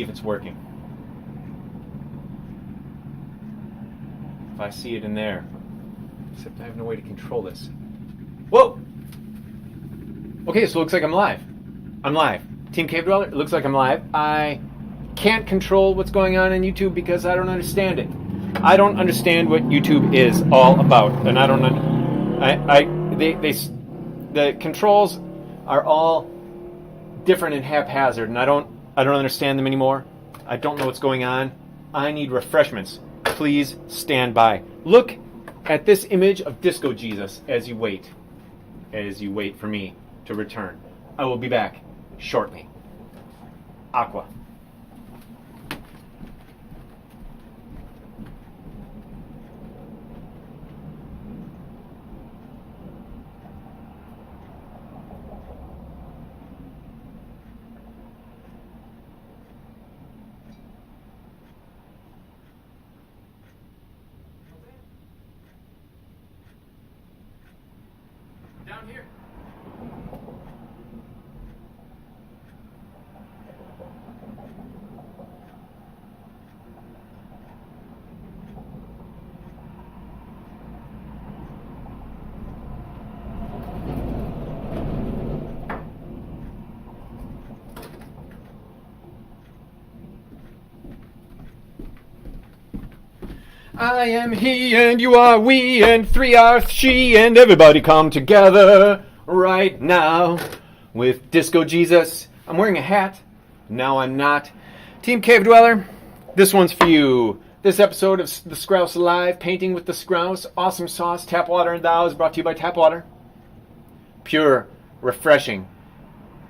if it's working. If I see it in there. Except I have no way to control this. Whoa! Okay, so it looks like I'm live. I'm live. Team Cave Dweller, it looks like I'm live. I can't control what's going on in YouTube because I don't understand it. I don't understand what YouTube is all about, and I don't. The controls are all different and haphazard, and I don't understand them anymore. I don't know what's going on. I need refreshments. Please stand by. Look at this image of Disco Jesus as you wait for me to return. I will be back shortly. Aqua. Down here. I am he and you are we and three are she and everybody come together right now with Disco Jesus. I'm wearing a hat. Now I'm not. Team Cave Dweller, this one's for you. This episode of the Skrauss Live, Painting with the Skrauss, Awesome Sauce, Tap Water and Thou is brought to you by Tap Water. Pure, refreshing.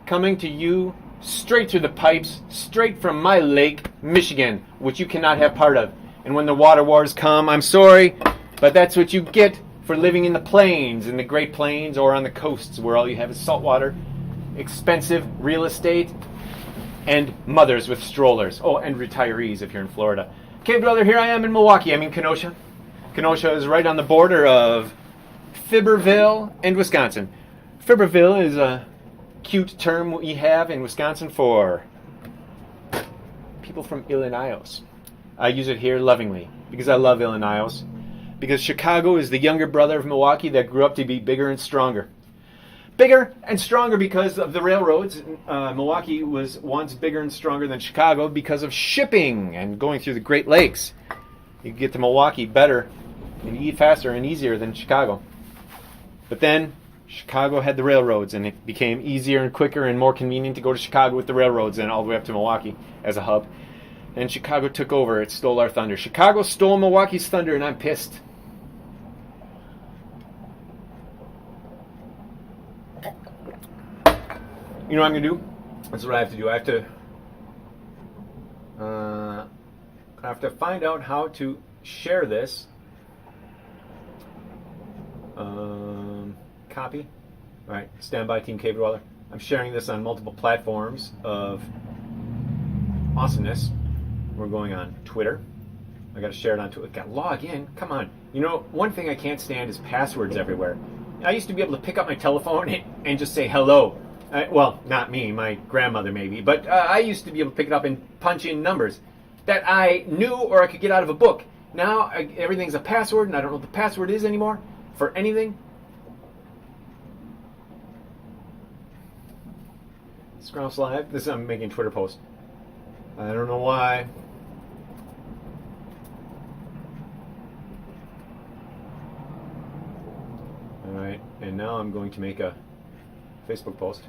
Coming to you straight through the pipes, straight from my lake, Michigan, which you cannot have part of. And when the water wars come, I'm sorry, but that's what you get for living in the plains, in the Great Plains, or on the coasts where all you have is salt water, expensive real estate, and mothers with strollers. Oh, and retirees if you're in Florida. Cave Dweller, here I am in Milwaukee. I'm in Kenosha. Kenosha is right on the border of Fibberville and Wisconsin. Fibberville is a cute term we have in Wisconsin for people from Illinois. I use it here lovingly because I love Illinois. Because Chicago is the younger brother of Milwaukee that grew up to be bigger and stronger. Bigger and stronger because of the railroads. Milwaukee was once bigger and stronger than Chicago because of shipping and going through the Great Lakes. You could get to Milwaukee better and faster and easier than Chicago. But then Chicago had the railroads and it became easier and quicker and more convenient to go to Chicago with the railroads than all the way up to Milwaukee as a hub. And Chicago took over. It stole our thunder. Chicago stole Milwaukee's thunder, and I'm pissed. You know what I'm going to do? That's what I have to do. I have to find out how to share this. Copy. All right, stand by, Team Cave Dweller. I'm sharing this on multiple platforms of awesomeness. We're going on Twitter. I got to share it on Twitter. Got to log in. Come on. You know, one thing I can't stand is passwords everywhere. I used to be able to pick up my telephone and just say hello. Well, not me, my grandmother maybe, but I used to be able to pick it up and punch in numbers that I knew or I could get out of a book. Now everything's a password, and I don't know what the password is anymore for anything. Skrauss Live. This I'm making a Twitter post. I don't know why. Alright, and now I'm going to make a Facebook post.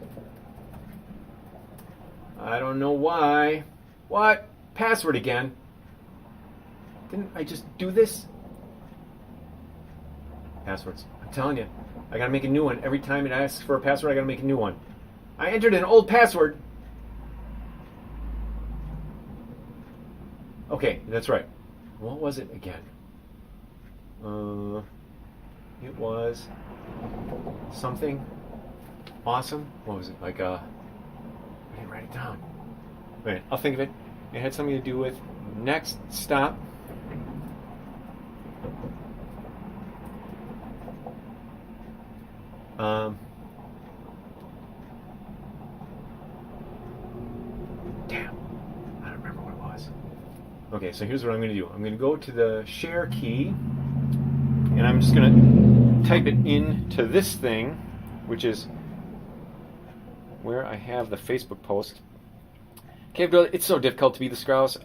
I don't know why. What? Password again? Didn't I just do this? Passwords. I'm telling you. I gotta make a new one. Every time it asks for a password, I gotta make a new one. I entered an old password. Okay, that's right. What was it again? It was something awesome. What was it? Like, I didn't write it down. Wait, I'll think of it. It had something to do with next stop. Damn. I don't remember Okay, so here's what I'm going to do. I'm going to go to the share key, and I'm just going to type it into this thing, which is where I have the Facebook post. Okay, it's so difficult to be the Skrauss.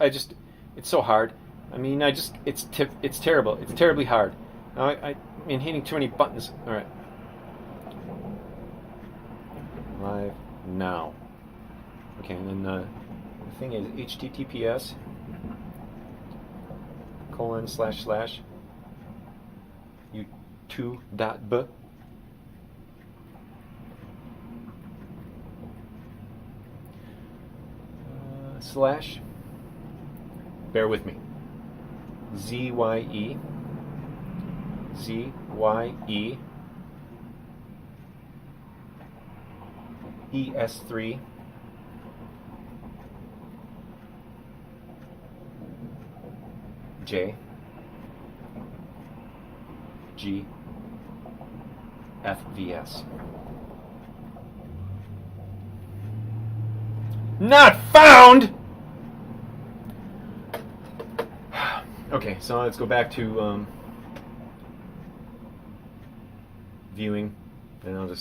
It's so hard. I mean, it's terrible. It's terribly hard. Now, I'm hitting too many buttons. All right. Live now. Okay, and then the thing is https:// u2.b / bear with me, ZYE ES3 J G FVS. Not found! Okay, so let's go back to viewing, and I'll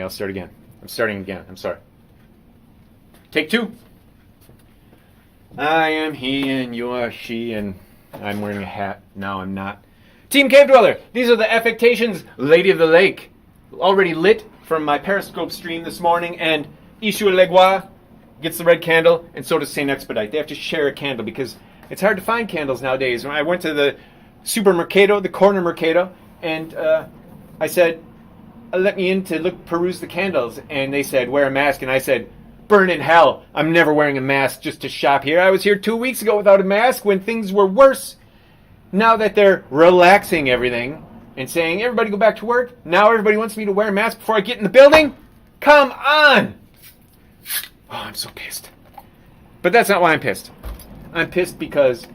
start again. I'm starting again. I'm sorry. Take two. I am he and you are she, and I'm wearing a hat. No, I'm not. Team Cave Dweller, these are the affectations, Lady of the Lake. Already lit from my Periscope stream this morning, and Ishua Legua gets the red candle, and so does Saint Expedite. They have to share a candle because it's hard to find candles nowadays. When I went to the supermercado, the corner mercado, and I said, let me in to peruse the candles, and they said, wear a mask, and I said, burn in hell. I'm never wearing a mask just to shop here. I was here 2 weeks ago without a mask when things were worse. Now that they're relaxing everything and saying, everybody go back to work, now everybody wants me to wear a mask before I get in the building? Come on! Oh, I'm so pissed. But that's not why I'm pissed. I'm pissed because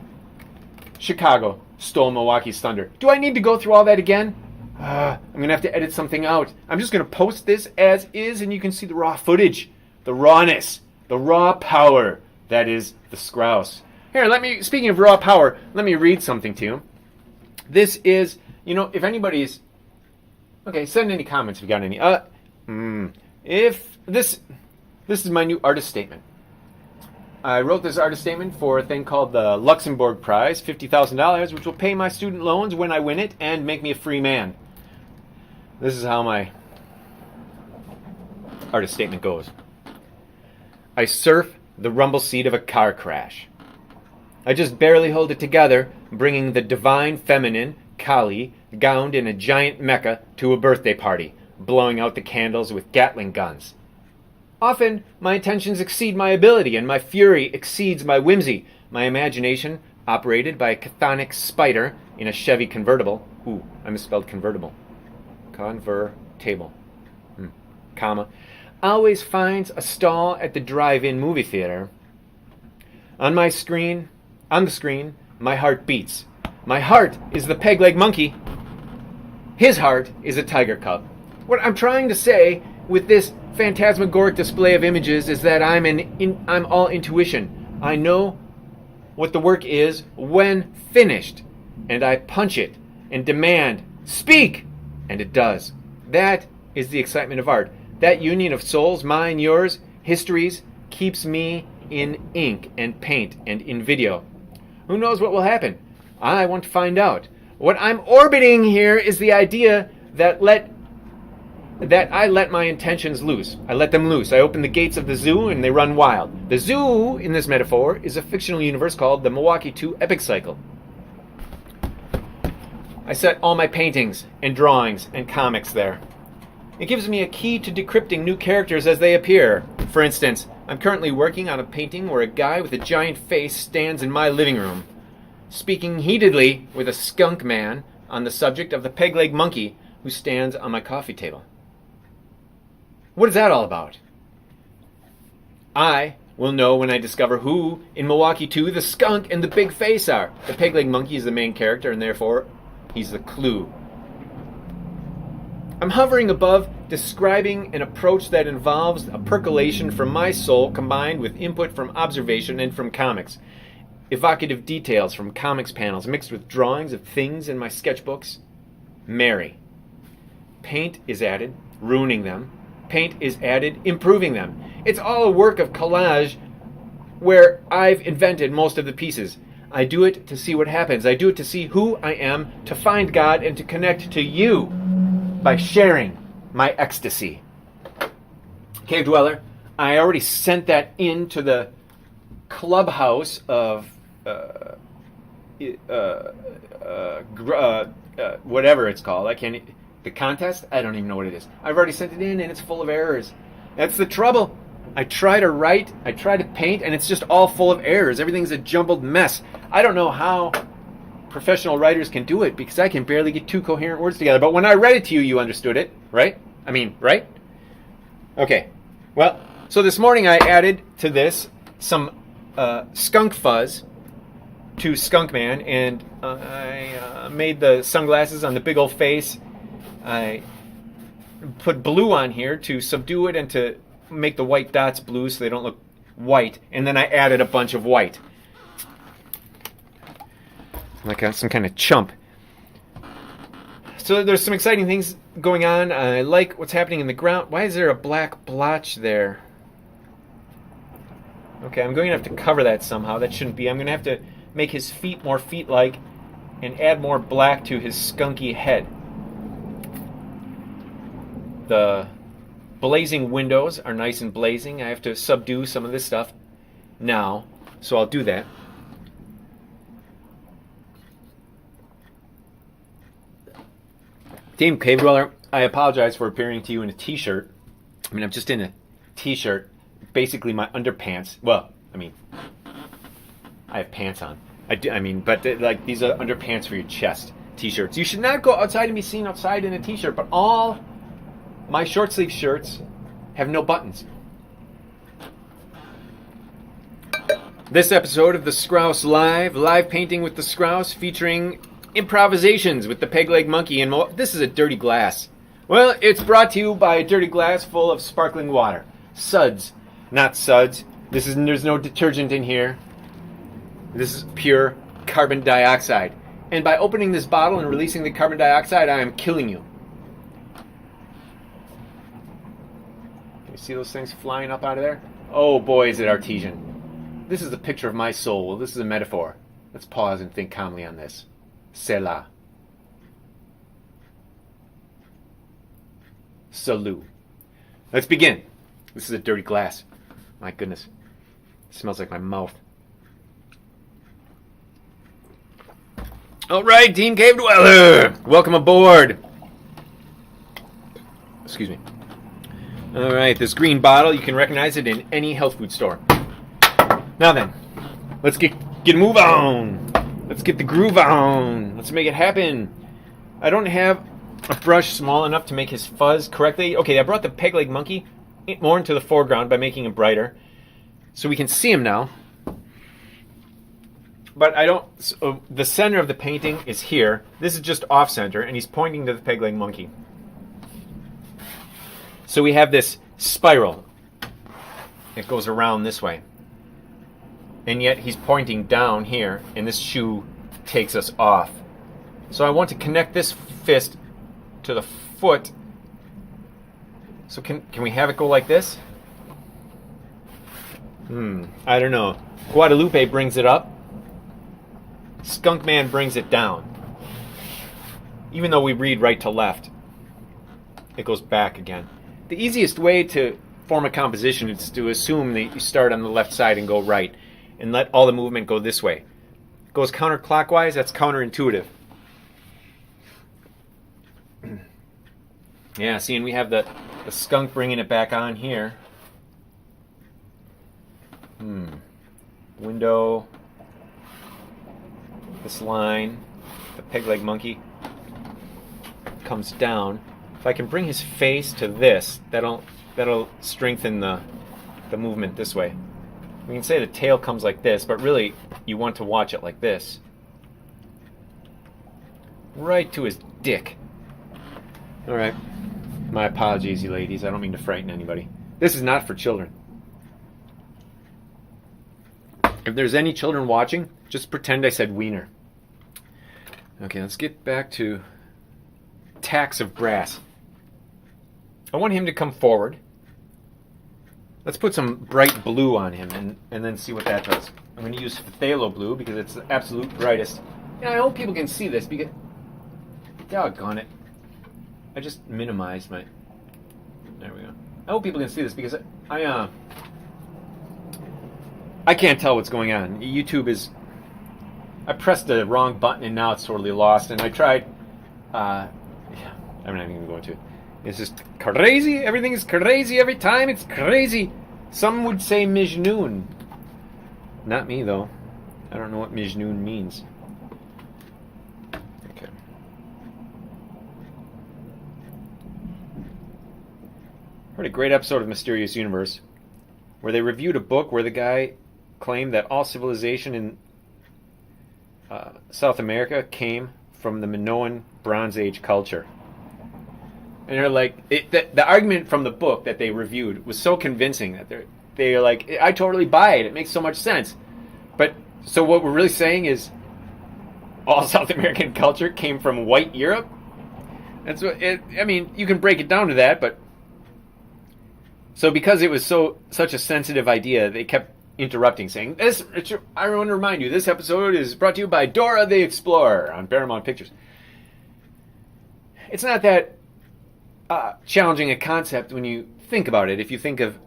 Chicago stole Milwaukee's thunder. Do I need to go through all that again? I'm going to have to edit something out. I'm just going to post this as is, and you can see the raw footage, the rawness, the raw power that is the Skrauss. Here, speaking of raw power, let me read something to you. This is, if anybody's, okay, send any comments if you got any. If this is my new artist statement. I wrote this artist statement for a thing called the Luxembourg Prize, $50,000, which will pay my student loans when I win it and make me a free man. This is how my artist statement goes. I surf the rumble seat of a car crash. I just barely hold it together, bringing the divine feminine, Kali, gowned in a giant mecha to a birthday party, blowing out the candles with Gatling guns. Often, my intentions exceed my ability, and my fury exceeds my whimsy. My imagination, operated by a chthonic spider in a Chevy convertible. Ooh, I misspelled convertible. Convertible. Comma. Always finds a stall at the drive-in movie theater. On the screen, my heart beats. My heart is the peg-leg monkey. His heart is a tiger cub. What I'm trying to say with this phantasmagoric display of images is that I'm all intuition. I know what the work is when finished, and I punch it and demand, speak, and it does. That is the excitement of art. That union of souls, mine, yours, histories, keeps me in ink and paint and in video. Who knows what will happen? I want to find out. What I'm orbiting here is the idea that I let my intentions loose. I let them loose. I open the gates of the zoo and they run wild. The zoo, in this metaphor, is a fictional universe called the Milwaukee2 Epic Cycle. I set all my paintings and drawings and comics there. It gives me a key to decrypting new characters as they appear. For instance, I'm currently working on a painting where a guy with a giant face stands in my living room, speaking heatedly with a skunk man on the subject of the peg-leg monkey who stands on my coffee table. What is that all about? I will know when I discover who, in Milwaukee 2, the skunk and the big face are. The peg-leg monkey is the main character, and therefore, he's the clue. I'm hovering above, describing an approach that involves a percolation from my soul combined with input from observation and from comics. evocative details from comics panels mixed with drawings of things in my sketchbooks. Mary. Paint is added, ruining them. Paint is added, improving them. It's all a work of collage where I've invented most of the pieces. I do it to see what happens. I do it to see who I am, to find God, and to connect to you by sharing my ecstasy. Cave Dweller, I already sent that into the clubhouse of whatever it's called. The contest? I don't even know what it is. I've already sent it in and it's full of errors. That's the trouble. I try to write, I try to paint, and it's just all full of errors. Everything's a jumbled mess. I don't know how professional writers can do it because I can barely get two coherent words together. But when I read it to you, you understood it, right? I mean, right? Okay. Well, so this morning I added to this some skunk fuzz to Skunk Man, and I made the sunglasses on the big old face. I put blue on here to subdue it and to make the white dots blue so they don't look white, and then I added a bunch of white. Like some kind of chump. So there's some exciting things going on. I like what's happening in the ground. Why is there a black blotch there? Okay, I'm going to have to cover that somehow. That shouldn't be. I'm going to have to make his feet more feet-like and add more black to his skunky head. The blazing windows are nice and blazing. I have to subdue some of this stuff now, so I'll do that. Team Cave Dweller, I apologize for appearing to you in a t-shirt. I mean, I'm just in a t-shirt, basically my underpants. Well, I mean, I have pants on. But like these are underpants for your chest t-shirts. You should not go outside and be seen outside in a t-shirt, but all my short sleeve shirts have no buttons. This episode of the Skrauss live painting with the Skrauss, featuring improvisations with the peg leg monkey and this is a dirty glass. Well, it's brought to you by a dirty glass full of sparkling water. Suds, not suds. There's no detergent in here. This is pure carbon dioxide. And by opening this bottle and releasing the carbon dioxide, I am killing you. Can you see those things flying up out of there? Oh boy, is it artesian. This is the picture of my soul. Well, this is a metaphor. Let's pause and think calmly on this. Selah. Salut. Let's begin. This is a dirty glass. My goodness. It smells like my mouth. All right, Team Cave Dweller. Welcome aboard. Excuse me. All right, this green bottle, you can recognize it in any health food store. Now then, let's get a move on. Let's get the groove on. Let's make it happen. I don't have a brush small enough to make his fuzz correctly. Okay, I brought the peg leg monkey more into the foreground by making him brighter, so we can see him now. But I don't. So the center of the painting is here. This is just off center, and he's pointing to the peg leg monkey. So we have this spiral. It goes around this way. And yet he's pointing down here, and this shoe takes us off. So I want to connect this fist to the foot. So can we have it go like this? I don't know. Guadalupe brings it up. Skunk Man brings it down. Even though we read right to left, it goes back again. The easiest way to form a composition is to assume that you start on the left side and go right, and let all the movement go this way. It goes counterclockwise, that's counterintuitive. Yeah, see, and we have the skunk bringing it back on here. Window, this line, the peg leg monkey comes down. If I can bring his face to this, that'll strengthen the movement this way. We can say the tail comes like this, but really you want to watch it like this. Right to his dick. Alright. My apologies, you ladies. I don't mean to frighten anybody. This is not for children. If there's any children watching, Just pretend I said wiener. Okay, let's get back to tacks of brass. I want him to come forward. Let's put some bright blue on him and then see what that does. I'm going to use phthalo blue because it's the absolute brightest. And I hope people can see this because... Doggone it. I just minimized my... There we go. I hope people can see this because I can't tell what's going on. YouTube is... I pressed the wrong button and now it's totally lost. And I tried... I'm not even going to go into it. It's just crazy. Everything is crazy every time. It's crazy. Some would say Mijnoon. Not me, though. I don't know what Mijnoon means. Okay. Heard a great episode of Mysterious Universe where they reviewed a book where the guy claimed that all civilization in South America came from the Minoan Bronze Age culture. And they're like, the argument from the book that they reviewed was so convincing that they're like, I totally buy it. It makes so much sense. But so what we're really saying is, all South American culture came from white Europe. That's what I mean. You can break it down to that, but so because it was such a sensitive idea, they kept interrupting, saying, I want to remind you, this episode is brought to you by Dora the Explorer on Paramount Pictures. It's not that challenging a concept when you think about it. If you think of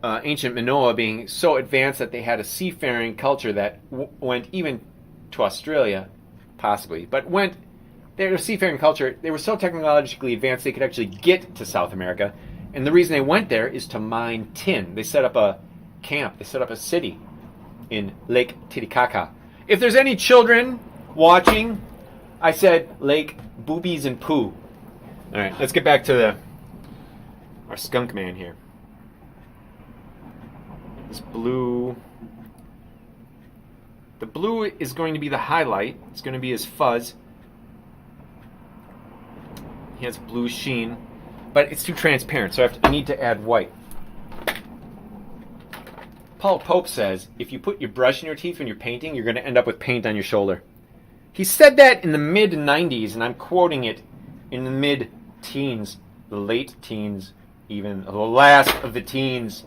ancient Minoa being so advanced that they had a seafaring culture that went even to Australia, possibly, but they were a seafaring culture. They were so technologically advanced they could actually get to South America, and the reason they went there is to mine tin. They set up a camp. They set up a city in Lake Titicaca. If there's any children watching, I said Lake Boobies and Poo. All right, let's get back to our skunk man here. This blue. The blue is going to be the highlight. It's going to be his fuzz. He has blue sheen, but it's too transparent, so I need to add white. Paul Pope says, if you put your brush in your teeth when you're painting, you're going to end up with paint on your shoulder. He said that in the mid-90s, and I'm quoting it in the mid-teens, the late teens, even the last of the teens.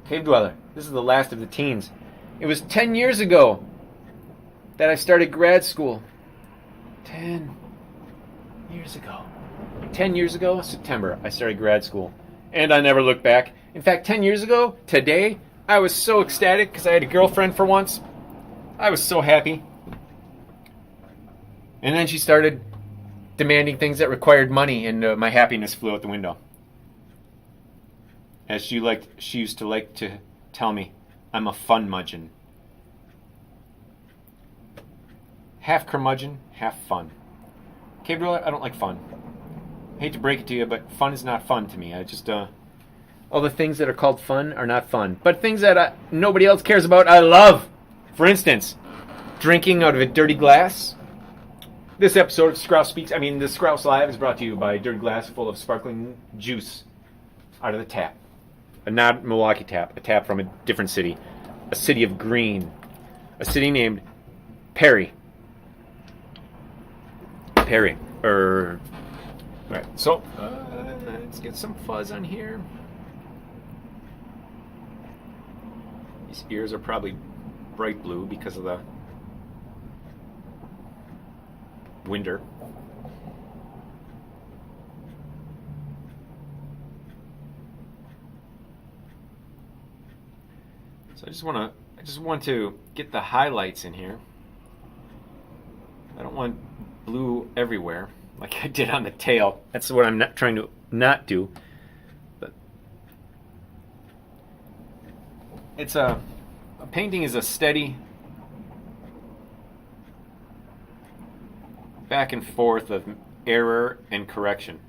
Cave Dweller, this is the last of the teens. It was 10 years ago that I started grad school. 10 years ago. 10 years ago, September, I started grad school. And I never looked back. In fact, 10 years ago, today, I was so ecstatic because I had a girlfriend for once. I was so happy. And then she started demanding things that required money, and my happiness flew out the window. As she used to like to tell me, I'm a fun mudgeon. Half curmudgeon, half fun. Cave Dweller, I don't like fun. I hate to break it to you, but fun is not fun to me. I just, all the things that are called fun are not fun. But things that nobody else cares about, I love. For instance, drinking out of a dirty glass. This episode of Skrauss Speaks, the Skrauss Live is brought to you by a dirty glass full of sparkling juice out of the tap. A not Milwaukee tap, a tap from a different city. A city of green. A city named Perrier. Right, so let's get some fuzz on here. These ears are probably bright blue because of the winter. So I just want to get the highlights in here. I don't want blue everywhere like I did on the tail. That's what I'm not trying to not do. But it's a painting is a steady back and forth of error and correction.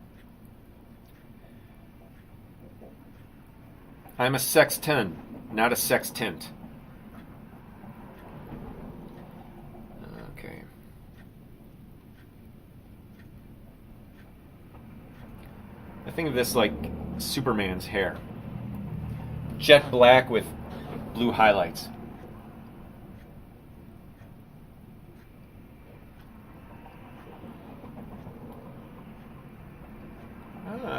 I'm a sexton, not a sextant. Okay. I think of this like Superman's hair. Jet black with blue highlights.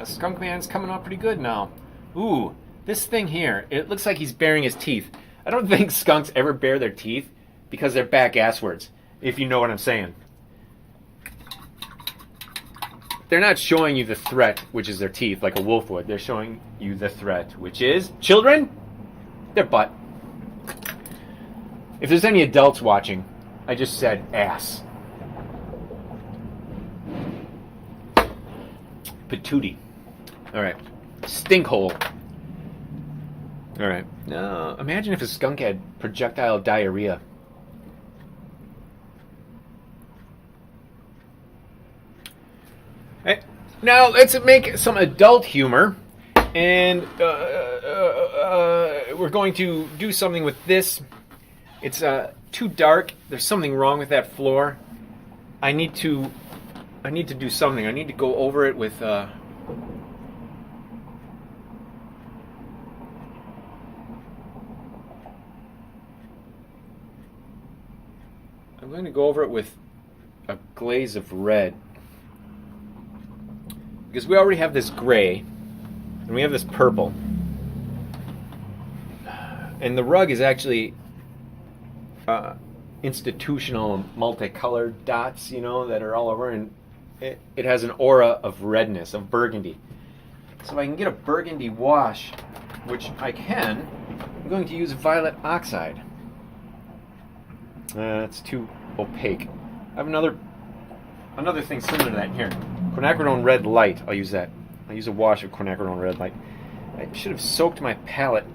Skunk Man's coming up pretty good now. Ooh, this thing here, it looks like he's baring his teeth. I don't think skunks ever bare their teeth because they're back asswards, if you know what I'm saying. They're not showing you the threat, which is their teeth, like a wolf would. They're showing you the threat, which is, children, their butt. If there's any adults watching, I just said ass. Patootie. Alright. Stinkhole. Alright. Now, imagine if a skunk had projectile diarrhea. Hey, now, let's make some adult humor. And we're going to do something with this. It's too dark. There's something wrong with that floor. I need to do something. I need to go over it with I'm going to go over it with a glaze of red. Because we already have this gray and we have this purple. And the rug is actually institutional multicolored dots, you know, that are all over, and it has an aura of redness, of burgundy. So if I can get a burgundy wash, which I can, I'm going to use violet oxide. It's too opaque. I have another thing similar to that here. Quinacridone red light. I'll use that. I'll use a wash of quinacridone red light. I should have soaked my palette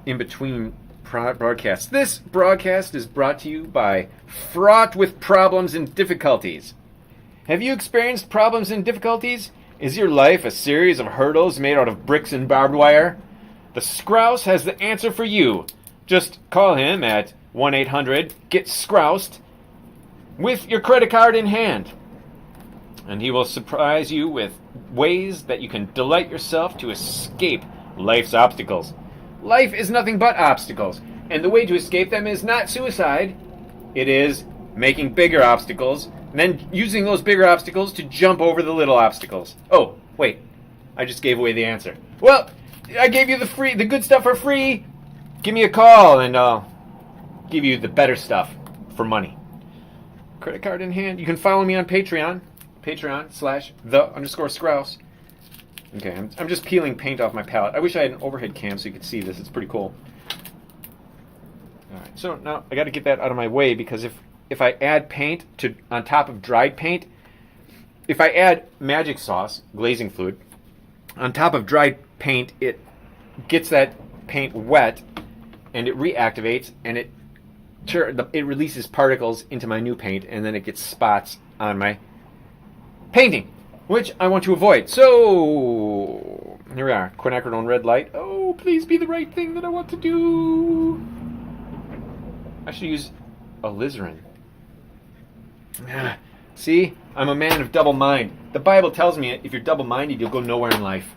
in between broadcasts. This broadcast is brought to you by Fraught with Problems and Difficulties. Have you experienced problems and difficulties? Is your life a series of hurdles made out of bricks and barbed wire? The Skrauss has the answer for you. Just call him at 1-800-GET-SKRAUSSED with your credit card in hand. And he will surprise you with ways that you can delight yourself to escape life's obstacles. Life is nothing but obstacles, and the way to escape them is not suicide. It is making bigger obstacles, and then using those bigger obstacles to jump over the little obstacles. Oh, wait, I just gave away the answer. Well, I gave you the good stuff for free. Give me a call, and I'll give you the better stuff for money. Credit card in hand. You can follow me on Patreon. Patreon/the_Skrauss. Okay, I'm just peeling paint off my palette. I wish I had an overhead cam so you could see this. It's pretty cool. Alright, so now I got to get that out of my way, because if I add paint on top of dried paint, if I add magic sauce, glazing fluid, on top of dried paint, it gets that paint wet and it reactivates, and it releases particles into my new paint, and then it gets spots on my painting, which I want to avoid. So here we are, quinacridone red light. Oh, please be the right thing that I want to do. I should use alizarin. See, I'm a man of double mind. The Bible tells me if you're double-minded, you'll go nowhere in life.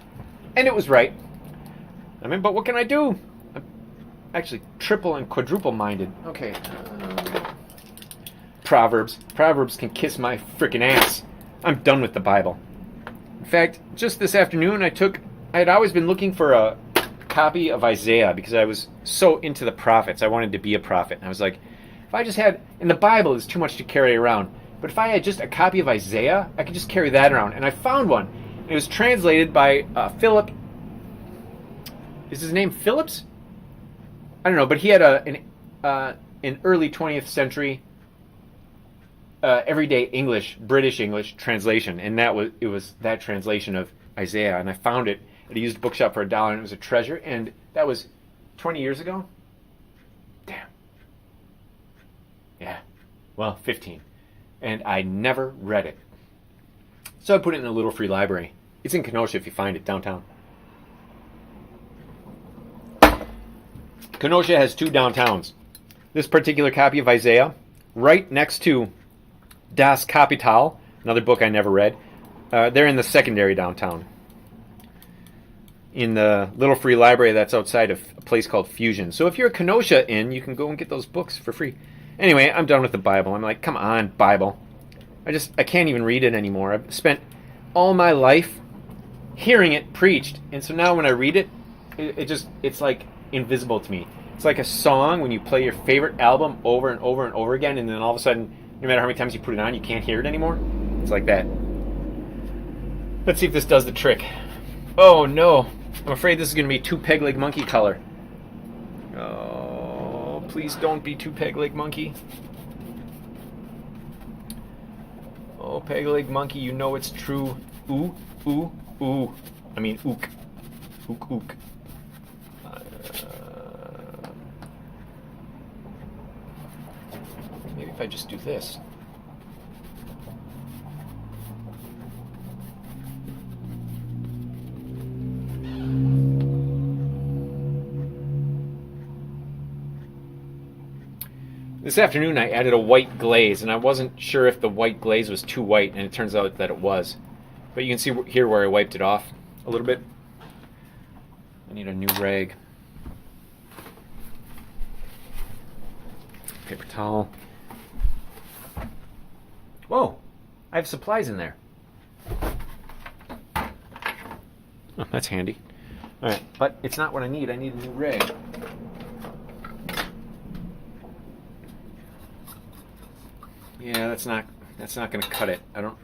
And it was right. I mean, but what can I do? I'm actually triple and quadruple-minded. Okay. Proverbs. Proverbs can kiss my frickin' ass. I'm done with the Bible. In fact, just this afternoon, I had always been looking for a copy of Isaiah because I was so into the prophets. I wanted to be a prophet. And I was like, if I just had, in the Bible, it's too much to carry around. But if I had just a copy of Isaiah, I could just carry that around. And I found one. It was translated by Philip. Is his name Phillips? I don't know, but he had an early 20th century everyday English, British English translation, and it was that translation of Isaiah, and I found it at a used bookshop for $1, and it was a treasure, and that was 20 years ago? Damn. Yeah. Well, 15. And I never read it. So I put it in a little free library. It's in Kenosha if you find it, downtown. Kenosha has 2 downtowns. This particular copy of Isaiah, right next to Das Kapital, another book I never read. They're in the secondary downtown. In the little free library that's outside of a place called Fusion. So if you're a Kenosha in, you can go and get those books for free. Anyway, I'm done with the Bible. I'm like, come on, Bible. I can't even read it anymore. I've spent all my life hearing it preached, and so now when I read it, it's like invisible to me. It's like a song when you play your favorite album over and over and over again, and then all of a sudden, no matter how many times you put it on, you can't hear it anymore. It's like that. Let's see if this does the trick. Oh no, I'm afraid this is going to be too peg leg monkey color. Oh, please don't be too peg leg monkey. Oh, peg leg monkey, you know it's true. Ooh, ooh, ooh. I mean, ook. Ook, ook. Maybe if I just do this. This afternoon I added a white glaze, and I wasn't sure if the white glaze was too white, and it turns out that it was. But you can see here where I wiped it off a little bit. I need a new rag. Paper towel. Whoa, I have supplies in there. Oh, that's handy. All right, but it's not what I need. I need a new rag. Yeah, that's not going to cut it. I don't.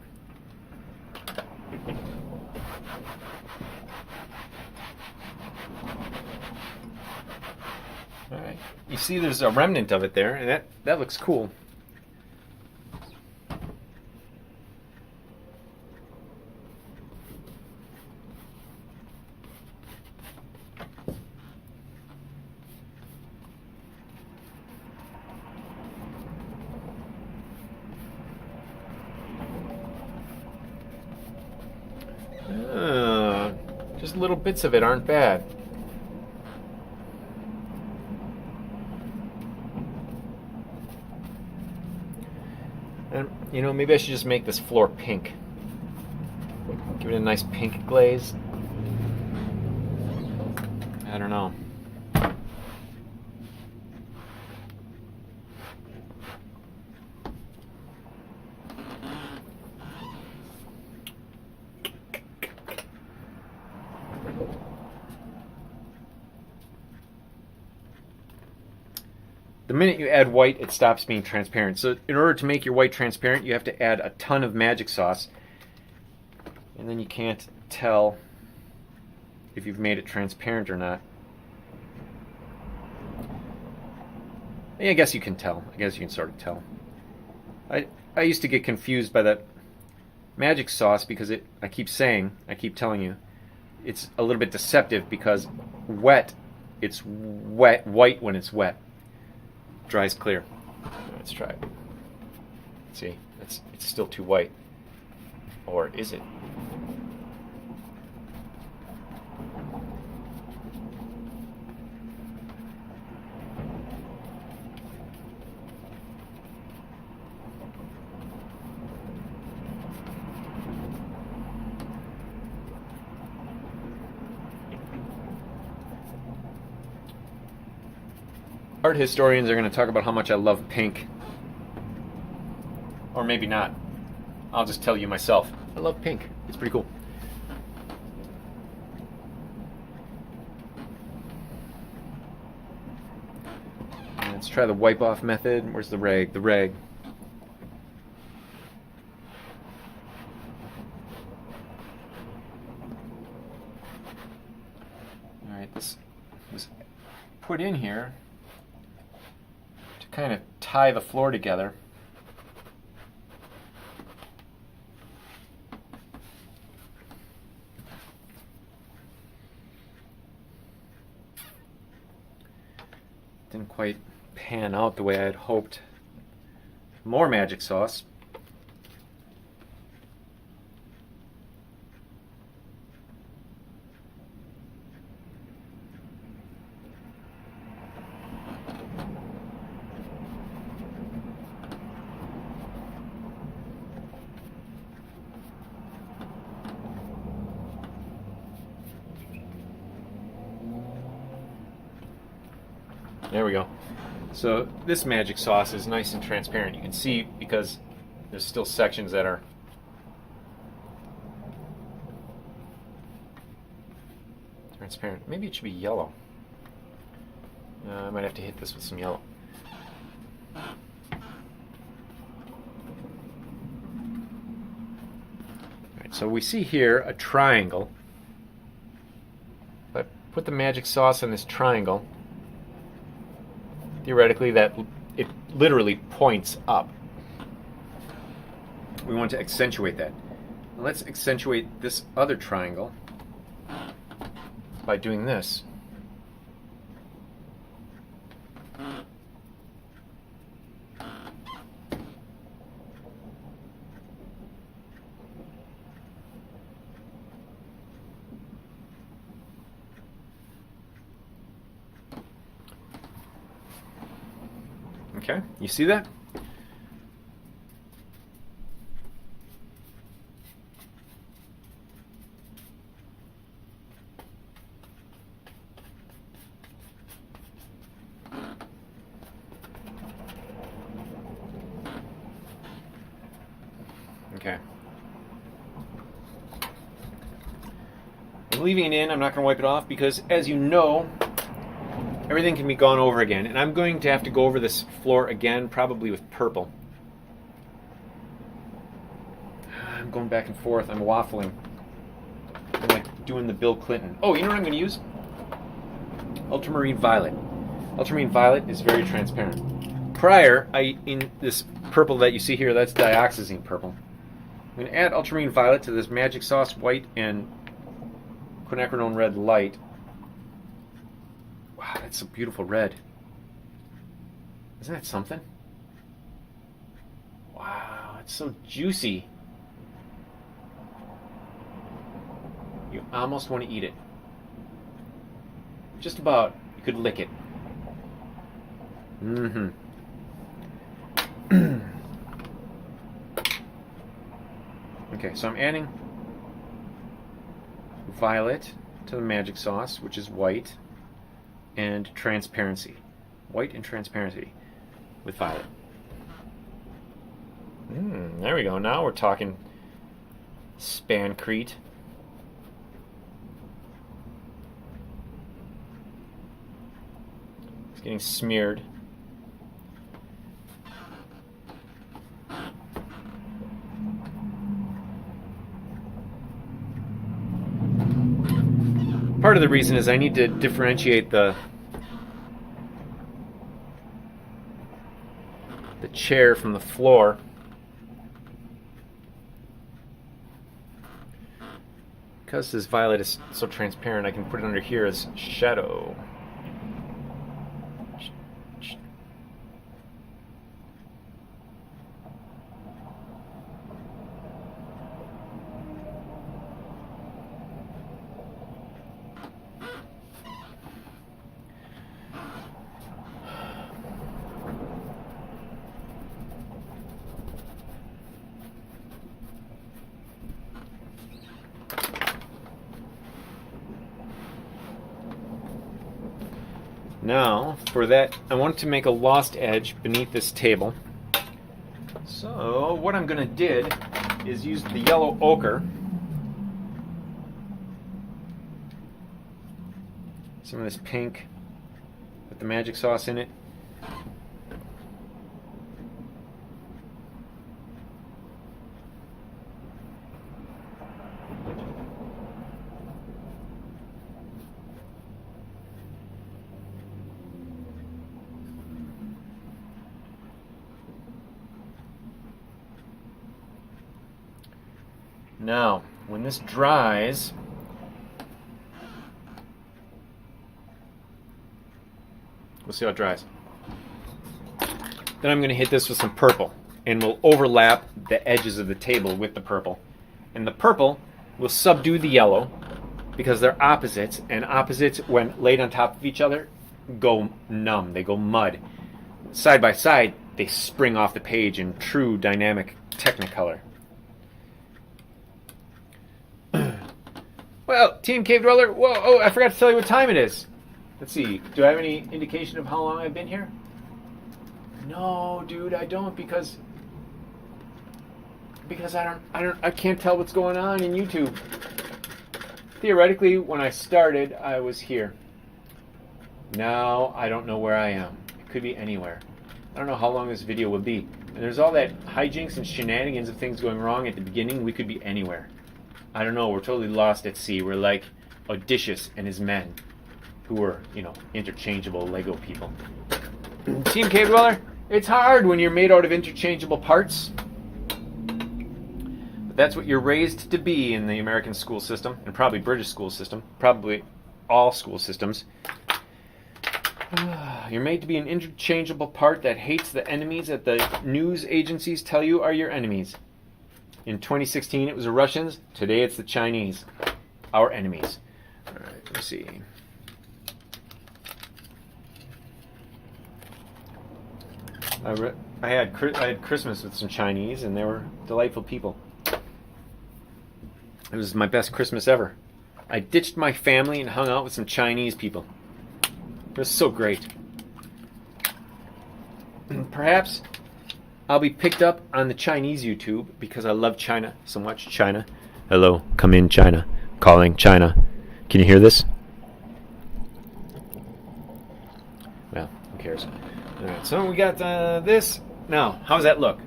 All right. You see, there's a remnant of it there, and that looks cool. Just little bits of it aren't bad. And, you know, maybe I should just make this floor pink. Give it a nice pink glaze. I don't know. The minute you add white, it stops being transparent. So in order to make your white transparent, you have to add a ton of magic sauce. And then you can't tell if you've made it transparent or not. I guess you can tell. I guess you can sort of tell. I used to get confused by that magic sauce because I keep telling you, it's a little bit deceptive because it's white when it's wet. Dries clear. Let's try it. See, it's still too white. Or is it? Art historians are going to talk about how much I love pink. Or maybe not. I'll just tell you myself. I love pink. It's pretty cool. Let's try the wipe off method. Where's the rag? The rag. Alright, this was put in here kind of tie the floor together. Didn't quite pan out the way I had hoped. More magic sauce. There we go. So this magic sauce is nice and transparent. You can see because there's still sections that are transparent. Maybe it should be yellow. I might have to hit this with some yellow. Alright, so we see here a triangle. If I put the magic sauce on this triangle, theoretically that it literally points up. We want to accentuate that. Let's accentuate this other triangle by doing this. Okay, you see that? Okay. I'm leaving it in. I'm not going to wipe it off because, as you know, everything can be gone over again. And I'm going to have to go over this floor again, probably with purple. I'm going back and forth. I'm waffling. I'm like doing the Bill Clinton. Oh, you know what I'm going to use? Ultramarine violet. Ultramarine violet is very transparent. Prior, in this purple that you see here, that's dioxazine purple. I'm going to add ultramarine violet to this magic sauce white and quinacridone red light. Wow, that's a beautiful red. Isn't that something? Wow, it's so juicy. You almost want to eat it. Just about. You could lick it. Mm-hmm. Okay, so I'm adding violet to the magic sauce, which is white, and transparency. White and transparency with violet. There we go. Now we're talking Spancrete. It's getting smeared. Part of the reason is I need to differentiate the chair from the floor. Because this violet is so transparent, I can put it under here as shadow. Now, for that, I want to make a lost edge beneath this table. So, what I'm going to do is use the yellow ochre. Some of this pink with the magic sauce in it. Now, when this dries, we'll see how it dries. Then I'm going to hit this with some purple, and we'll overlap the edges of the table with the purple. And the purple will subdue the yellow because they're opposites, and opposites, when laid on top of each other, go numb. They go mud. Side by side, they spring off the page in true dynamic Technicolor. Well, Team Cave Dweller, whoa, oh, I forgot to tell you what time it is. Let's see, do I have any indication of how long I've been here? No, dude, I don't, because I can't tell what's going on in YouTube. theoretically, when I started, I was here. Now, I don't know where I am. It could be anywhere. I don't know how long this video will be. And there's all that hijinks and shenanigans of things going wrong at the beginning. We could be anywhere. I don't know. We're totally lost at sea. We're like Odysseus and his men, who were, you know, interchangeable Lego people. Team Cave Dweller, it's hard when you're made out of interchangeable parts. But that's what you're raised to be in the American school system, and probably British school system, probably all school systems. You're made to be an interchangeable part that hates the enemies that the news agencies tell you are your enemies. In 2016, it was the Russians. Today, it's the Chinese, our enemies. All right, let's see. I had Christmas with some Chinese, and they were delightful people. It was my best Christmas ever. I ditched my family and hung out with some Chinese people. It was so great. Perhaps I'll be picked up on the Chinese YouTube because I love China so much. China. Hello, come in, China. Calling China. Can you hear this? Well, who cares? Alright, so we got this. Now, how does that look?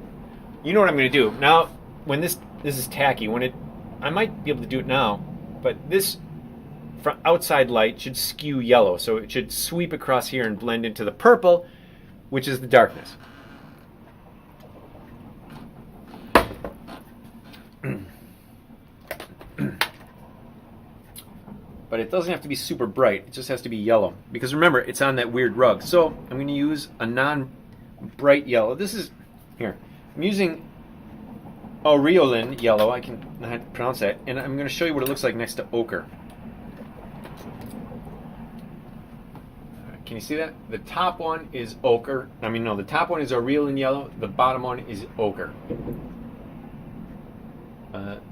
You know what I'm going to do. Now, when this is tacky, I might be able to do it now, but this outside light should skew yellow, so it should sweep across here and blend into the purple, which is the darkness. But it doesn't have to be super bright, it just has to be yellow, because remember, it's on that weird rug. So I'm going to use a non-bright yellow. This is, here, I'm using aureolin yellow, I can not pronounce that, and I'm going to show you what it looks like next to ochre. Can you see that? The top one is ochre. The top one is aureolin yellow. The bottom one is ochre.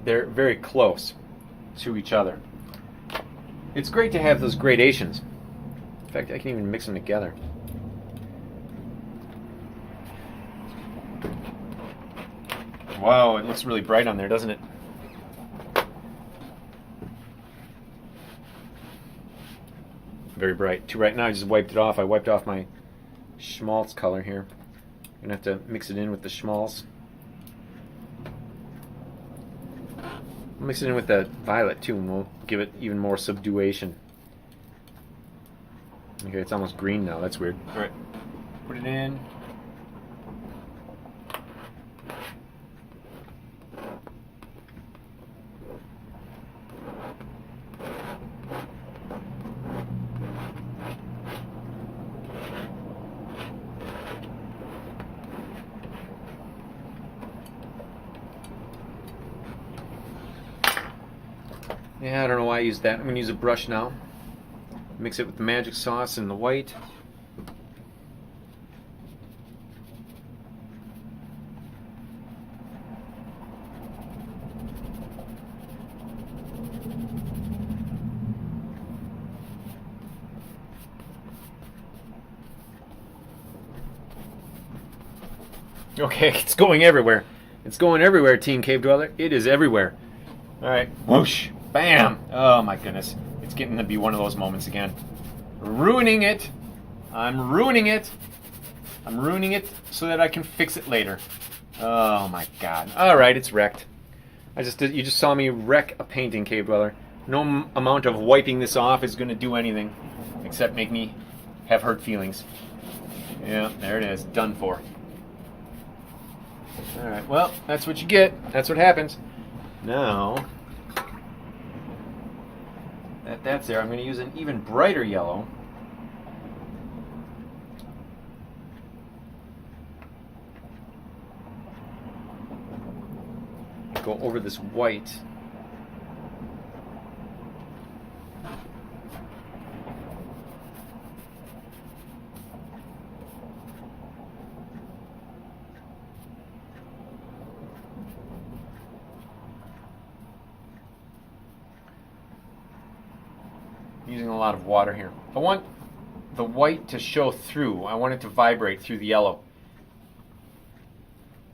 They're very close to each other. It's great to have those gradations. In fact, I can even mix them together. Wow, it looks really bright on there, doesn't it? Very bright. Too bright now. I just wiped it off. I wiped off my schmaltz color here. I'm going to have to mix it in with the schmaltz. I'll mix it in with the violet too, and we'll give it even more subduation. Okay, it's almost green now. That's weird. All right, put it in. Yeah, I don't know why I used that. I'm going to use a brush now. Mix it with the magic sauce and the white. Okay, it's going everywhere. It's going everywhere, Team Cave Dweller. It is everywhere. All right, whoosh. Bam! Oh my goodness. It's getting to be one of those moments again. Ruining it. I'm ruining it. I'm ruining it so that I can fix it later. Oh my god. Alright, it's wrecked. You just saw me wreck a painting, Cave Dweller. No amount of wiping this off is going to do anything except make me have hurt feelings. Yeah, there it is. Done for. Alright, well, that's what you get. That's what happens. Now that's there, I'm going to use an even brighter yellow. Go over this white. Using a lot of water here. I want the white to show through. I want it to vibrate through the yellow.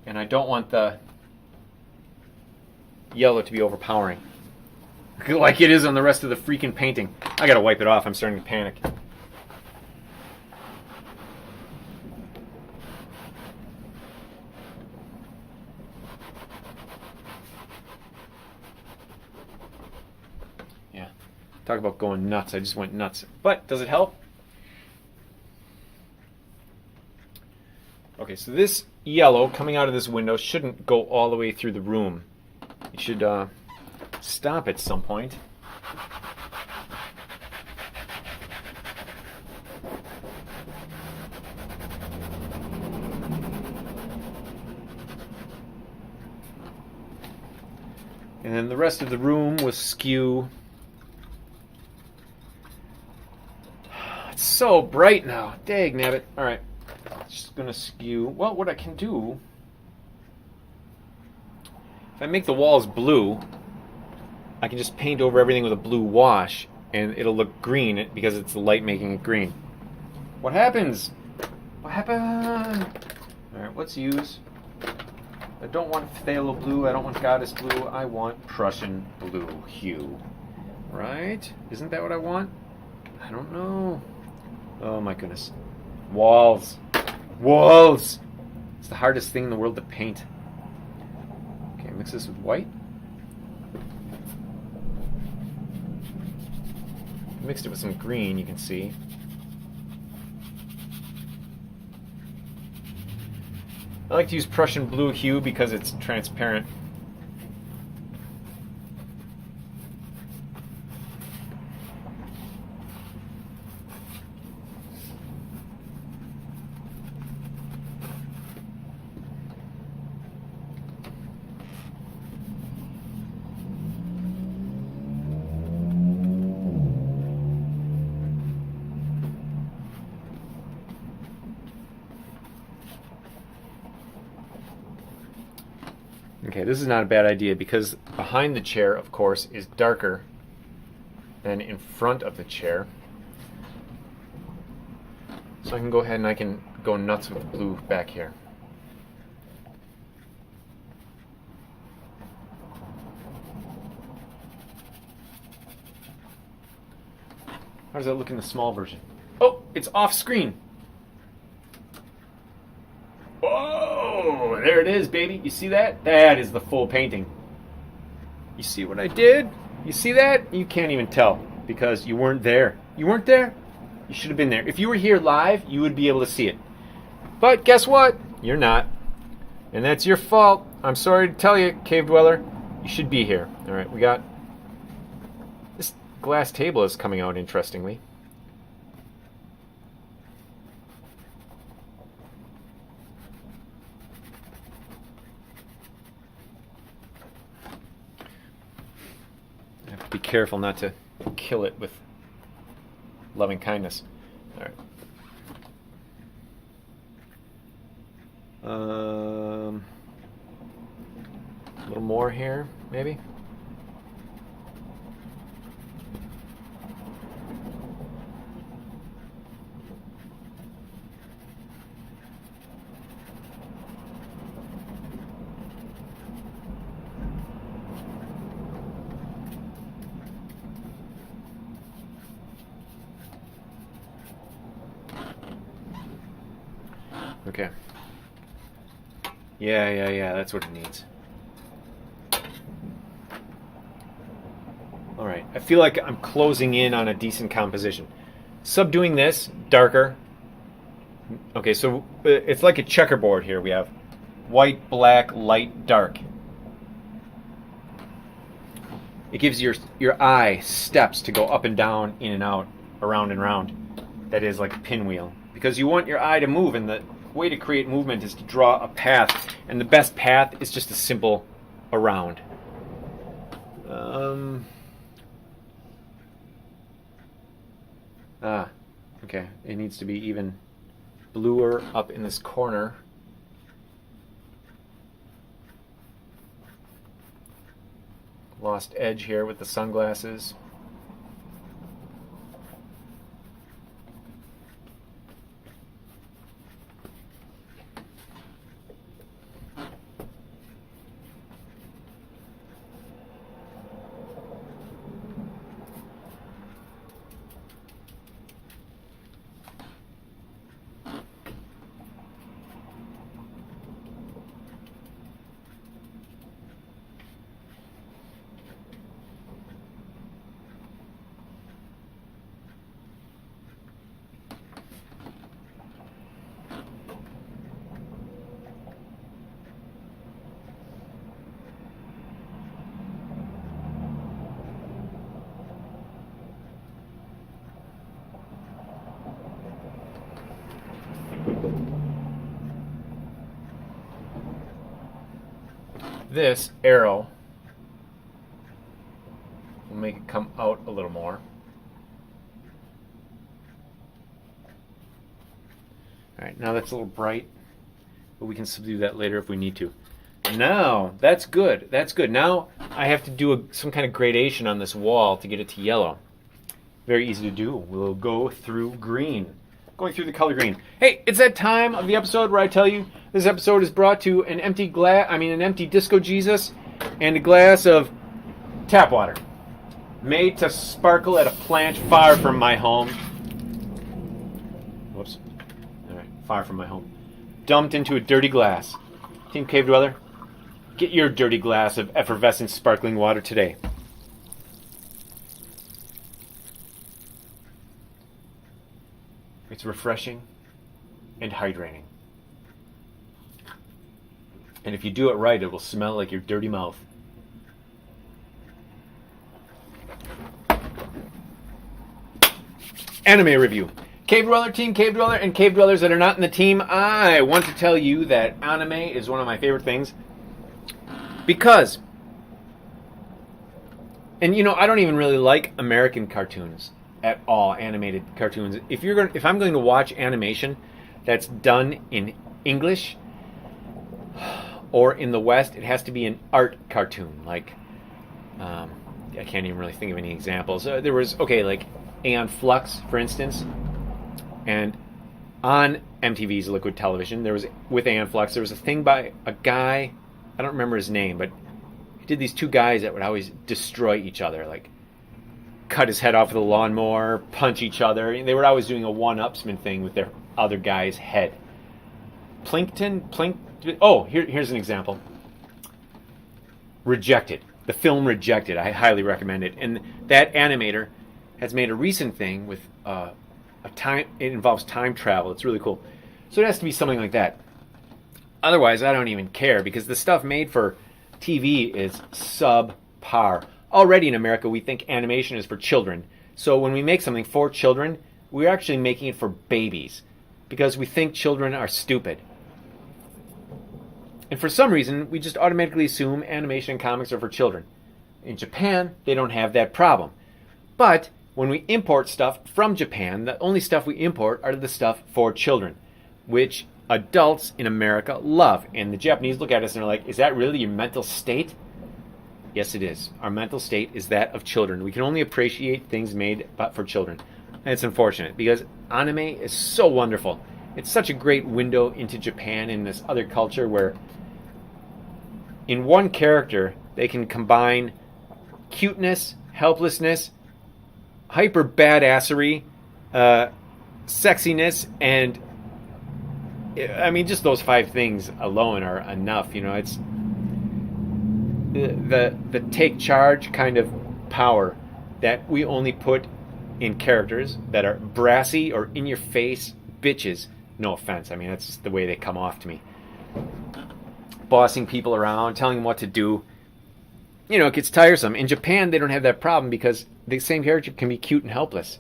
And I don't want the yellow to be overpowering. like it is on the rest of the freaking painting. I gotta wipe it off. I'm starting to panic. Yeah. Talk about going nuts. I just went nuts. But does it help? Okay, so this yellow coming out of this window shouldn't go all the way through the room. You should stop at some point. And then the rest of the room was skew. It's so bright now. Dag nabbit. Alright. Just gonna skew. Well, what I can do, if I make the walls blue, I can just paint over everything with a blue wash and it'll look green because it's the light making it green. What happens? What happened? Alright, let's use, I don't want phthalo blue, I don't want goddess blue, I want Prussian blue hue. Right? Isn't that what I want? I don't know. Oh my goodness. Walls. Walls! It's the hardest thing in the world to paint. Okay, mix this with white. Mixed it with some green, you can see. I like to use Prussian blue hue because it's transparent. Okay, this is not a bad idea because behind the chair, of course, is darker than in front of the chair. So I can go ahead and I can go nuts with blue back here. How does that look in the small version? Oh, it's off screen. Whoa, there it is, baby. You see that? That is the full painting. You see what I did? You see that? You can't even tell because you weren't there. You weren't there? You should have been there. If you were here live, you would be able to see it. But guess what? You're not. And that's your fault. I'm sorry to tell you, Cave Dweller. You should be here. All right, we got... This glass table is coming out interestingly. I have to be careful not to kill it with loving kindness. All right. A little more here, maybe. Okay. Yeah, that's what it needs. Alright, I feel like I'm closing in on a decent composition. Subduing this, darker. Okay, so it's like a checkerboard here. We have white, black, light, dark. It gives your eye steps to go up and down, in and out, around and round. That is like a pinwheel. Because you want your eye to move, and the way to create movement is to draw a path, and the best path is just a simple around. Okay, it needs to be even bluer up in this corner. Lost edge here with the sunglasses. this arrow will make it come out a little more. Alright, now that's a little bright, but we can subdue that later if we need to. Now, that's good. That's good. Now I have to do some kind of gradation on this wall to get it to yellow. Very easy to do. We'll go through green. Going through the color green. Hey, it's that time of the episode where I tell you this episode is brought to an empty Disco Jesus and a glass of tap water. Made to sparkle at a plant far from my home. Whoops. Alright, far from my home. Dumped into a dirty glass. Team Cave Dweller, get your dirty glass of effervescent sparkling water today. It's refreshing and hydrating. And if you do it right, it will smell like your dirty mouth. Anime review. Cave Dweller, Team Cave Dweller, and Cave Dwellers that are not in the team, I want to tell you that anime is one of my favorite things. Because, and you know, I don't even really like American cartoons at all, animated cartoons. If I'm going to watch animation that's done in English or in the West, it has to be an art cartoon. Like, I can't even really think of any examples. There was, like Aeon Flux, for instance. And on MTV's Liquid Television, with Aeon Flux, there was a thing by a guy, I don't remember his name, but he did these two guys that would always destroy each other, like cut his head off with a lawnmower, punch each other. They were always doing a one-upsman thing with their other guy's head. Here's an example. Rejected. The film Rejected. I highly recommend it. And that animator has made a recent thing with it involves time travel. It's really cool. So it has to be something like that. Otherwise, I don't even care, because the stuff made for TV is subpar. Already in America, we think animation is for children. So when we make something for children, we're actually making it for babies, because we think children are stupid. And for some reason, we just automatically assume animation and comics are for children. In Japan, they don't have that problem. But when we import stuff from Japan, the only stuff we import are the stuff for children, which adults in America love. And the Japanese look at us and are like, is that really your mental state? Yes, it is. Our mental state is that of children. We can only appreciate things made for children. And it's unfortunate, because anime is so wonderful. It's such a great window into Japan and this other culture where in one character they can combine cuteness, helplessness, hyper badassery, sexiness, and I mean, just those 5 things alone are enough. You know, it's the take charge kind of power that we only put in characters that are brassy or in your face bitches. No offense. I mean, that's just the way they come off to me. Bossing people around, telling them what to do. You know, it gets tiresome. In Japan, they don't have that problem, because the same character can be cute and helpless,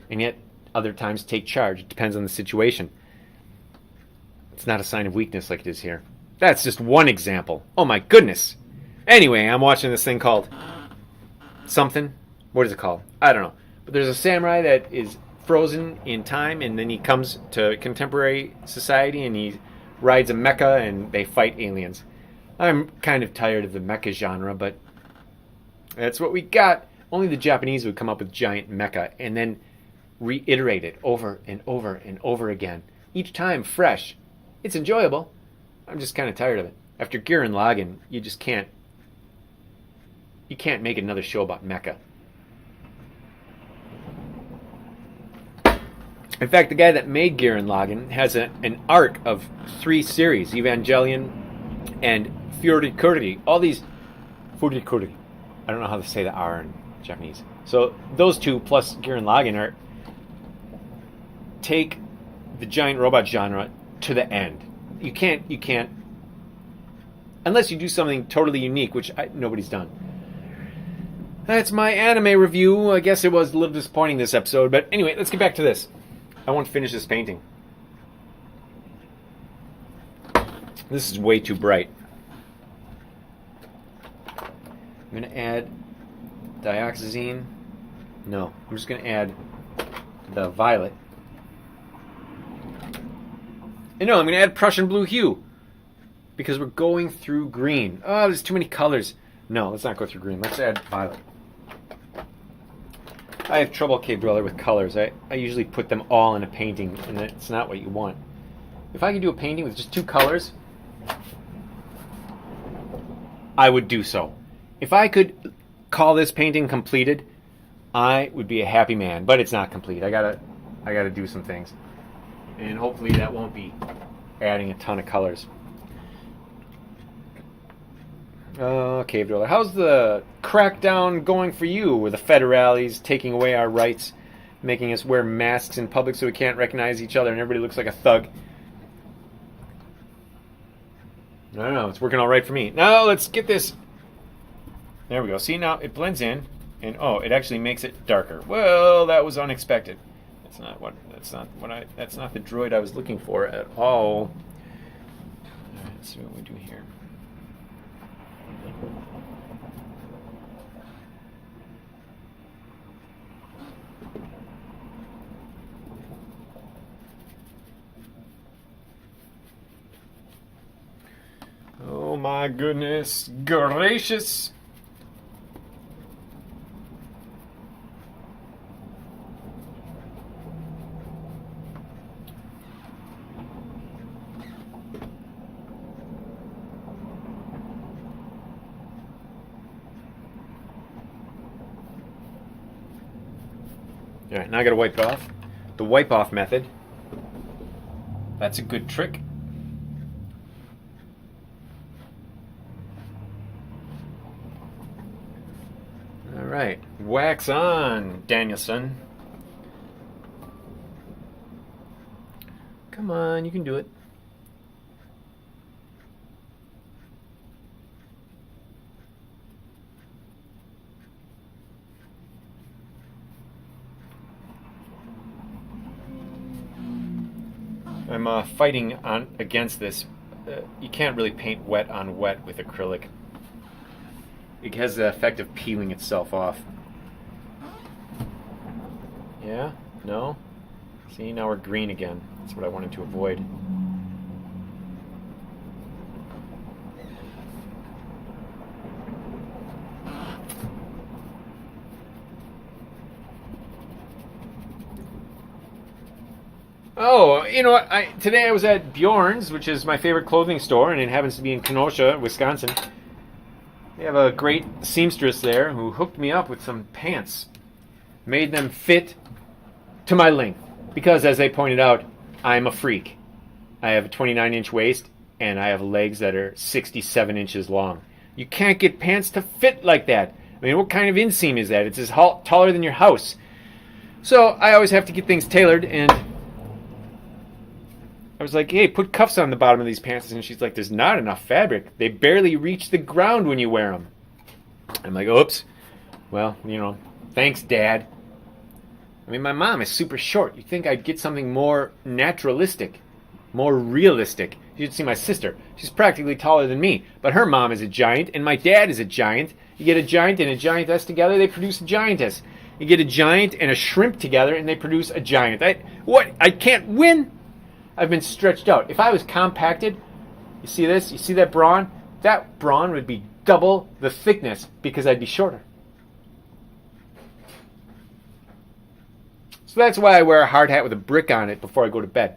and yet other times take charge. It depends on the situation. It's not a sign of weakness like it is here. That's just one example. Oh my goodness. Anyway, I'm watching this thing called something. What is it called? I don't know. But there's a samurai that is frozen in time, and then he comes to contemporary society, and he rides a mecha, and they fight aliens. I'm kind of tired of the mecha genre, but that's what we got. Only the Japanese would come up with giant mecha and then reiterate it over and over and over again. Each time fresh. It's enjoyable. I'm just kind of tired of it. After Gurren Lagann, you just can't. You can't make another show about mecha. In fact, the guy that made Gurren Lagann has an arc of 3 series: Evangelion and Furikuri. All these Furikuri. I don't know how to say the R in Japanese. So those 2 plus Gurren Lagann take the giant robot genre to the end. You can't, unless you do something totally unique, which nobody's done. That's my anime review. I guess it was a little disappointing this episode, but anyway, let's get back to this. I want to finish this painting. This is way too bright. I'm going to add dioxazine. No, I'm just going to add the violet. And no, I'm going to add Prussian blue hue because we're going through green. Oh, there's too many colors. No, let's not go through green. Let's add violet. I have trouble, Cave Dweller, with colors. I usually put them all in a painting, and it's not what you want. If I could do a painting with just 2 colors, I would do so. If I could call this painting completed, I would be a happy man. But it's not complete. I gotta do some things, and hopefully that won't be adding a ton of colors. Cave Dweller, how's the crackdown going for you with the federales taking away our rights, making us wear masks in public so we can't recognize each other and everybody looks like a thug? I don't know, it's working all right for me. Now let's get this. There we go. See, now it blends in, and oh, it actually makes it darker. Well, that was unexpected. That's not the droid I was looking for at all. All right, let's see what we do here. Oh my goodness gracious. Alright, now I gotta wipe it off. The wipe off method. That's a good trick. Alright, wax on, Danielson. Come on, you can do it. I'm fighting against this. You can't really paint wet on wet with acrylic. It has the effect of peeling itself off. Yeah? No? See, now we're green again. That's what I wanted to avoid. Oh, you know what? Today I was at Bjorn's, which is my favorite clothing store, and it happens to be in Kenosha, Wisconsin. They have a great seamstress there who hooked me up with some pants. Made them fit to my length. Because, as they pointed out, I'm a freak. I have a 29-inch waist, and I have legs that are 67 inches long. You can't get pants to fit like that. I mean, what kind of inseam is that? It's as taller than your house. So, I always have to get things tailored, and I was like, hey, put cuffs on the bottom of these pants. And she's like, there's not enough fabric. They barely reach the ground when you wear them. I'm like, oops. Well, you know, thanks, Dad. I mean, my mom is super short. You'd think I'd get something more naturalistic, more realistic. You should see my sister. She's practically taller than me. But her mom is a giant, and my dad is a giant. You get a giant and a giantess together, they produce a giantess. You get a giant and a shrimp together, and they produce a giant. I can't win. I've been stretched out. If I was compacted, you see this? You see that brawn? That brawn would be double the thickness because I'd be shorter. So that's why I wear a hard hat with a brick on it before I go to bed.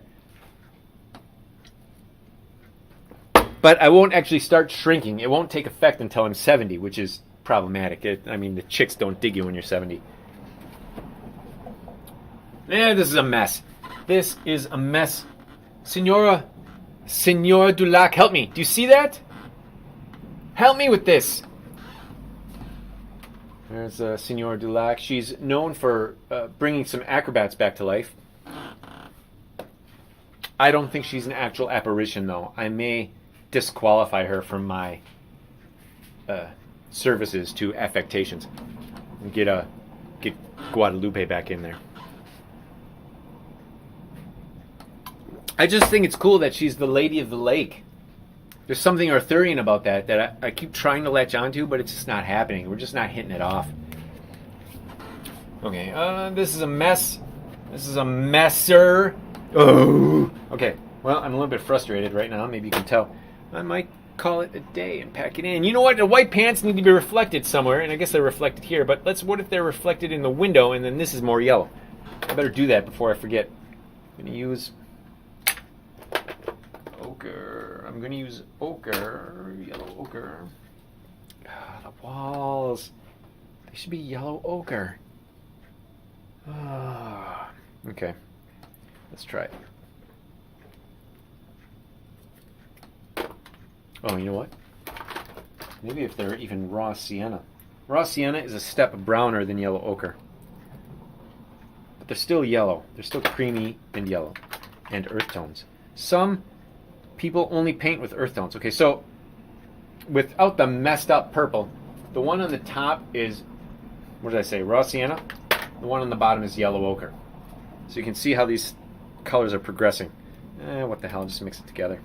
But I won't actually start shrinking. It won't take effect until I'm 70, which is problematic. I mean, the chicks don't dig you when you're 70. This is a mess. This is a mess. Senora Dulac, help me. Do you see that? Help me with this. There's Senora Dulac. She's known for bringing some acrobats back to life. I don't think she's an actual apparition, though. I may disqualify her from my services to affectations and get Guadalupe back in there. I just think it's cool that she's the Lady of the Lake. There's something Arthurian about that I keep trying to latch onto, but it's just not happening. We're just not hitting it off. Okay, this is a mess. This is a messer. Oh. Okay, well, I'm a little bit frustrated right now. Maybe you can tell. I might call it a day and pack it in. You know what? The white pants need to be reflected somewhere, and I guess they're reflected here. But what if they're reflected in the window, and then this is more yellow? I better do that before I forget. I'm going to use ochre. I'm going to use ochre, yellow ochre. The walls, they should be yellow ochre. Okay, let's try it. Oh, you know what? Maybe if they're even raw sienna. Raw sienna is a step browner than yellow ochre. But they're still yellow. They're still creamy and yellow. And earth tones. Some people only paint with earth tones. Okay, so without the messed up purple, the one on the top is, what did I say, raw sienna? The one on the bottom is yellow ochre. So you can see how these colors are progressing. What the hell, just mix it together.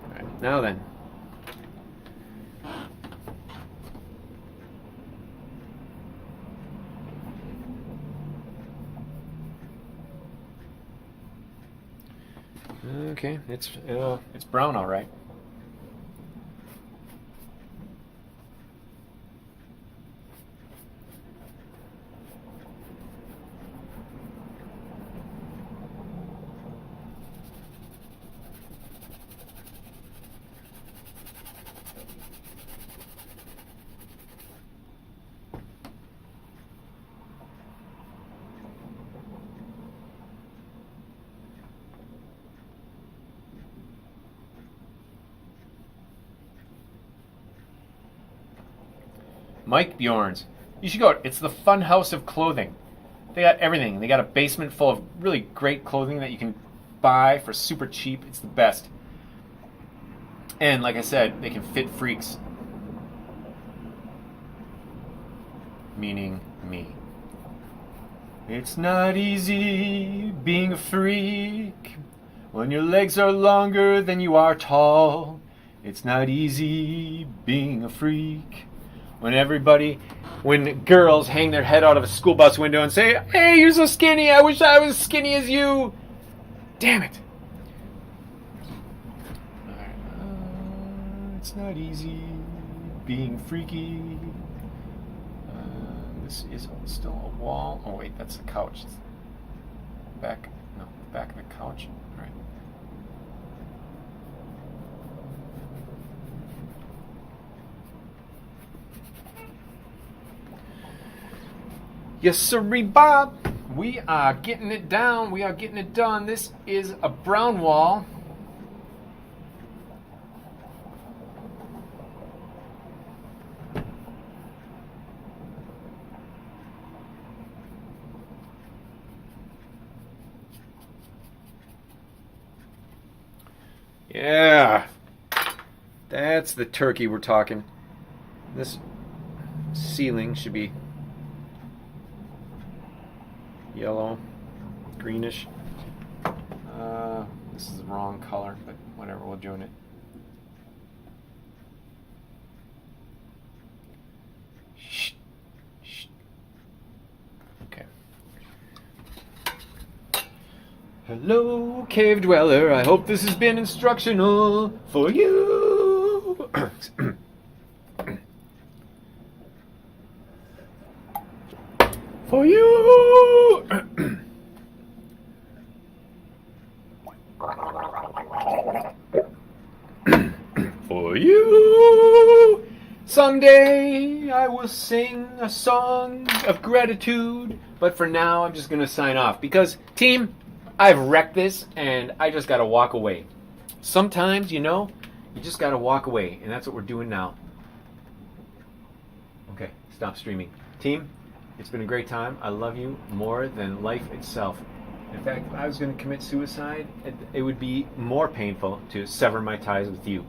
Alright, now then. Okay, it's brown all right. Mike Bjorn's. You should go. It's the fun house of clothing. They got everything. They got a basement full of really great clothing that you can buy for super cheap. It's the best. And like I said, they can fit freaks. Meaning me. It's not easy being a freak when your legs are longer than you are tall. It's not easy being a freak when girls hang their head out of a school bus window and say, "Hey, you're so skinny, I wish I was as skinny as you." Damn it. It's not easy being freaky. This is still a wall. Oh wait, that's the couch. It's back of the couch. All right. Yes, sirree, Bob. We are getting it down. We are getting it done. This is a brown wall. Yeah. That's the turkey we're talking. This ceiling should be yellow, greenish. This is the wrong color, but whatever, we're doing it. Shh. Shh. Okay. Hello, cave dweller. I hope this has been instructional for you. For you. For you. Someday I will sing a song of gratitude, but for now I'm just going to sign off because, team, I've wrecked this and I just got to walk away. Sometimes, you just got to walk away, and that's what we're doing now. Okay, stop streaming. Team, it's been a great time. I love you more than life itself. In fact, if I was going to commit suicide, it would be more painful to sever my ties with you.